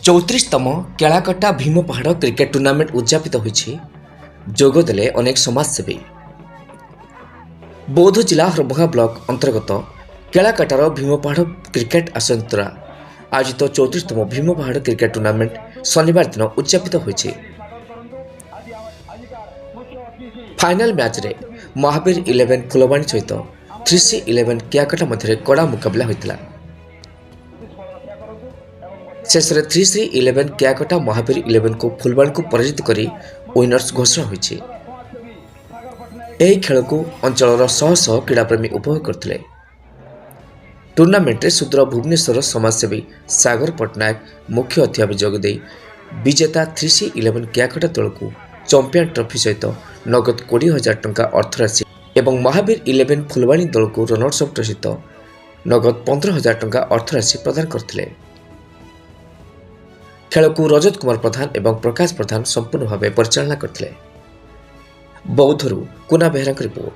34ତମ କେଳାକଟା ଭୀମ ପାହାଡ଼ cricket tournament ଉଦ୍ଯାପିତ ହୋଇଛି। ଯୋଗଦେଲେ ଅନେକ ସମାଜସେବୀ। ବୌଦ୍ଧ ଜିଲ୍ଲା ହରଭଙ୍ଗା ବ୍ଲକ ଅନ୍ତର୍ଗତ କେଳାକଟାର ଭୀମପାହାଡ଼ କ୍ରିକେଟ ଆସନ ଦ୍ୱାରା ଆୟୋଜିତ 34ତମ ଭୀମ ପାହାଡ଼ କ୍ରିକେଟ ଟୁର୍ଣ୍ଣାମେଣ୍ଟ ଶନିବାର ଦିନ ଉଦ୍ଯାପିତ ହୋଇଛି। ଫାଇନାଲ ମ୍ୟାଚରେ ମହାବୀର 11 ଫୁଲବାଣୀ ସହିତ 3C11 କେଳାକଟା ମଧ୍ୟରେ କଡ଼ା ମୁକାବିଲା ହୋଇଥିଲା। ଶେଷରେ 3C11 କେଳାକଟା ମହାବୀର 11କୁ ଫୁଲବାଣୀକୁ ପରାଜିତ କରି ୱିନର୍ସ ଘୋଷଣା ହୋଇଛି। ଏହି ଖେଳକୁ ଅଞ୍ଚଳର ଶହ ଶହ କ୍ରୀଡ଼ାପ୍ରେମୀ ଉପଭୋଗ କରିଥିଲେ। ଟୁର୍ଣ୍ଣାମେଣ୍ଟରେ ସୁଦୂର ଭୁବନେଶ୍ୱର ସମାଜସେବୀ ସାଗର ପଟ୍ଟନାୟକ ମୁଖ୍ୟ ଅତିଥି ଭାବେ ଯୋଗଦେଇ ବିଜେତା 3C11 କେଳାକଟା ଦଳକୁ ଚମ୍ପିଆନ ଟ୍ରଫି ସହିତ ନଗଦ 20,000 ଟଙ୍କା ଅର୍ଥରାଶି ଏବଂ ମହାବୀର 11 ଫୁଲବାଣୀ ଦଳକୁ ରନର୍ସ ଅପ୍ ସହିତ ନଗଦ 15,000 ଟଙ୍କା ଅର୍ଥରାଶି ପ୍ରଦାନ କରିଥିଲେ। ଖେଳକୁ ରଜତ କୁମାର ପ୍ରଧାନ ଏବଂ ପ୍ରକାଶ ପ୍ରଧାନ ସମ୍ପୂର୍ଣ୍ଣ ଭାବେ ପରିଚାଳନା କରିଥିଲେ। ବୌଦ୍ଧରୁ କୁନା ବେହେରାଙ୍କ ରିପୋର୍ଟ।